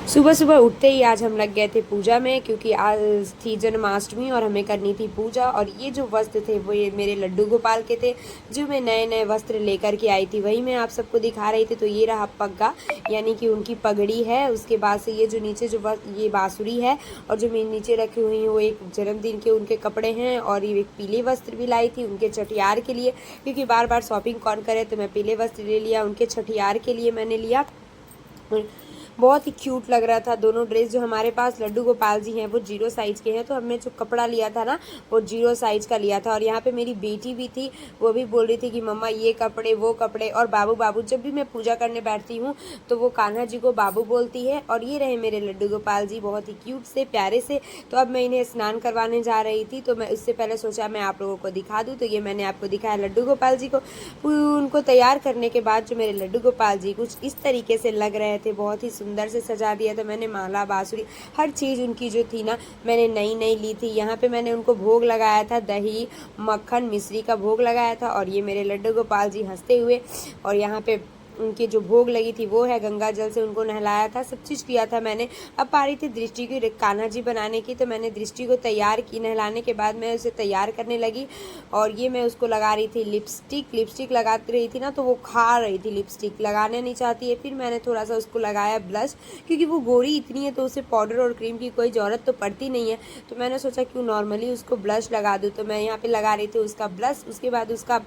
सुबह सुबह उठते ही आज हम लग गए थे पूजा में, क्योंकि आज थी जन्माष्टमी और हमें करनी थी पूजा। और ये जो वस्त्र थे वो ये मेरे लड्डू गोपाल के थे, जो मैं नए नए वस्त्र लेकर के आई थी, वही मैं आप सबको दिखा रही थी। तो ये रहा पग्गा, यानी कि उनकी पगड़ी है। उसके बाद से ये जो नीचे जो ये बांसुरी है, और जो मैं नीचे रखी हुई हूँ वो एक जन्मदिन के उनके कपड़े हैं। और ये एक पीले वस्त्र भी लाई थी उनके छठियार के लिए, क्योंकि बार बार शॉपिंग कौन करे, तो मैं पीले वस्त्र ले लिया, उनके छठियार के लिए मैंने लिया। बहुत ही क्यूट लग रहा था दोनों ड्रेस। जो हमारे पास लड्डू गोपाल जी हैं वो 0 साइज़ के हैं, तो हमने जो कपड़ा लिया था ना वो 0 साइज़ का लिया था। और यहाँ पे मेरी बेटी भी थी, वो भी बोल रही थी कि मम्मा ये कपड़े वो कपड़े। और बाबू बाबू, जब भी मैं पूजा करने बैठती हूँ तो वो कान्हा जी को बाबू बोलती है। और ये रहे मेरे लड्डू गोपाल जी, बहुत ही क्यूट से प्यारे से। तो अब मैं इन्हें स्नान करवाने जा रही थी, तो मैं उससे पहले सोचा मैं आप लोगों को दिखा दूँ। तो ये मैंने आपको दिखाया लड्डू गोपाल जी को। उनको तैयार करने के बाद जो मेरे लड्डू गोपाल जी कुछ इस तरीके से लग रहे थे, बहुत ही सुंदर से सजा दिया था मैंने। माला बांसुरी हर चीज़ उनकी जो थी ना, मैंने नई नई ली थी। यहाँ पे मैंने उनको भोग लगाया था, दही मक्खन मिश्री का भोग लगाया था। और ये मेरे लड्डू गोपाल जी हंसते हुए। और यहाँ पे उनकी जो भोग लगी थी वो है, गंगा जल से उनको नहलाया था, सब चीज़ किया था मैंने। अब पारी थी दृष्टि की कान्हा जी बनाने की, तो मैंने दृष्टि को तैयार की। नहलाने के बाद मैं उसे तैयार करने लगी। और ये मैं उसको लगा रही थी लिपस्टिक लगाती रही थी ना, तो वो खा रही थी, लिपस्टिक लगाने नहीं चाहती है। फिर मैंने थोड़ा सा उसको लगाया ब्लश, क्योंकि वो गोरी इतनी है तो उसे पाउडर और क्रीम की कोई ज़रूरत तो पड़ती नहीं है। तो मैंने सोचा क्यों नॉर्मली उसको ब्लश लगा दूँ, तो मैं यहाँ पे लगा रही थी उसका ब्लश। उसके बाद उसका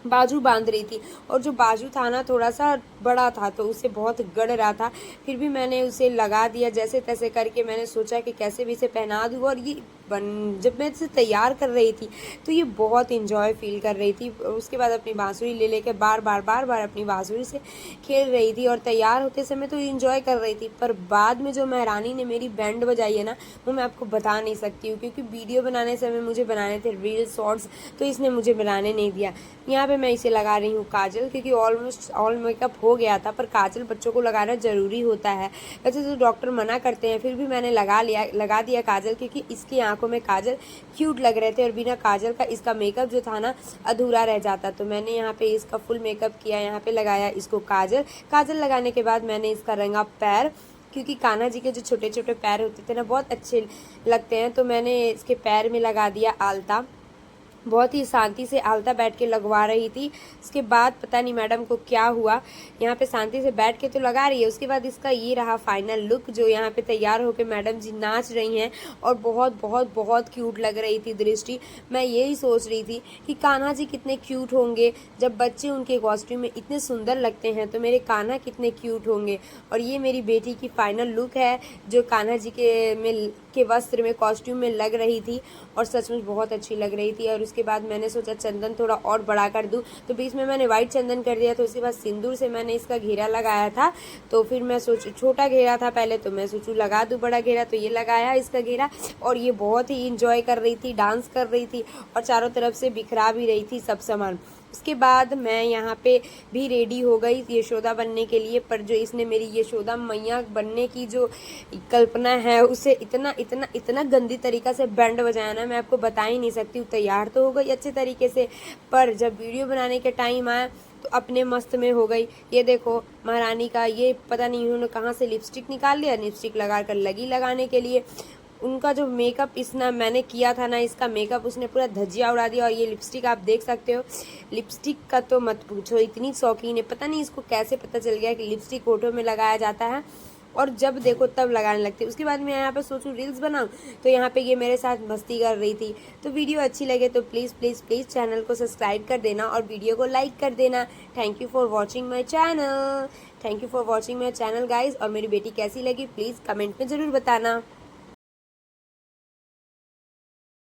बाजू बांध रही थी, और जो बाजू था ना थोड़ा सा बड़ा था, तो उसे बहुत गड़ रहा था। फिर भी मैंने उसे लगा दिया जैसे तैसे करके। मैंने सोचा कि कैसे भी इसे पहना दूँ। और ये जब मैं इसे तैयार कर रही थी तो ये बहुत इंजॉय फील कर रही थी। उसके बाद अपनी बांसुरी ले लेकर बार बार अपनी बांसुरी से खेल रही थी। और तैयार होते समय तो इंजॉय कर रही थी, पर बाद में जो महारानी ने मेरी बैंड बजाई है ना, वो मैं आपको बता नहीं सकती हूँ, क्योंकि वीडियो बनाने समय मुझे बनाने थे रील शॉर्ट्स, तो इसने मुझे बनाने नहीं दिया। यहाँ पे मैं इसे लगा रही हूँ काजल, क्योंकि ऑलमोस्ट ऑल मेकअप हो गया था, पर काजल बच्चों को लगाना ज़रूरी होता है। वैसे तो डॉक्टर मना करते हैं, फिर भी मैंने लगा दिया काजल, क्योंकि इसकी आंखों में काजल क्यूट लग रहे थे। और बिना काजल का इसका मेकअप जो था ना अधूरा रह जाता। तो मैंने यहाँ पे इसका फुल मेकअप किया, यहाँ पे लगाया इसको काजल लगाने के बाद मैंने इसका रंगा पैर, क्योंकि कान्हा जी के जो छोटे छोटे पैर होते थे ना बहुत अच्छे लगते हैं। तो मैंने इसके पैर में लगा दिया आलता। बहुत ही शांति से आलता बैठ के लगवा रही थी। उसके बाद पता नहीं मैडम को क्या हुआ, यहाँ पे शांति से बैठ के तो लगा रही है। उसके बाद इसका ये रहा फाइनल लुक, जो यहाँ पे तैयार होकर मैडम जी नाच रही हैं। और बहुत बहुत बहुत क्यूट लग रही थी दृष्टि। मैं यही सोच रही थी कि कान्हा जी कितने क्यूट होंगे, जब बच्चे उनके कॉस्ट्यूम में इतने सुंदर लगते हैं तो मेरे कान्हा कितने क्यूट होंगे। और ये मेरी बेटी की फाइनल लुक है, जो कान्हा जी के वस्त्र में कॉस्ट्यूम में लग रही थी, और सचमुच बहुत अच्छी लग रही थी। और उसके बाद मैंने सोचा चंदन थोड़ा और बड़ा कर दूं, तो बीच में मैंने वाइट चंदन कर दिया। तो उसके बाद सिंदूर से मैंने इसका घेरा लगाया था। तो फिर मैं सोचू छोटा घेरा था पहले, तो मैं सोचूं लगा दूं बड़ा घेरा, तो ये लगाया इसका घेरा। और ये बहुत ही इंजॉय कर रही थी, डांस कर रही थी, और चारों तरफ से बिखरा भी रही थी सब सामान। उसके बाद मैं यहाँ पे भी रेडी हो गई यशोदा बनने के लिए। पर जो इसने मेरी यशोदा मैया बनने की जो कल्पना है, उसे इतना इतना इतना गंदी तरीक़ा से बैंड बजाया ना, मैं आपको बता ही नहीं सकती हूँ। तैयार तो हो गई अच्छे तरीके से, पर जब वीडियो बनाने के टाइम आया तो अपने मस्त में हो गई। ये देखो महारानी का, ये पता नहीं उन्होंने कहाँ से लिपस्टिक निकाल लिया, लिपस्टिक लगा कर लगी लगाने के लिए। उनका जो मेकअप इसना मैंने किया था ना, इसका मेकअप उसने पूरा धज्जिया उड़ा दिया। और ये लिपस्टिक आप देख सकते हो, लिपस्टिक का तो मत पूछो, इतनी शौकीन है। पता नहीं इसको कैसे पता चल गया कि लिपस्टिक होठों में लगाया जाता है, और जब देखो तब लगाने लगती है। उसके बाद मैं यहाँ पे सोचूं रील्स बनाऊं, तो यहाँ पे ये मेरे साथ मस्ती कर रही थी। तो वीडियो अच्छी लगे तो प्लीज़ प्लीज़ प्लीज़ चैनल को सब्सक्राइब कर देना और वीडियो को लाइक कर देना। Thank you for watching my channel, thank you for watching my channel guys. और मेरी बेटी कैसी लगी प्लीज़ कमेंट में ज़रूर बताना।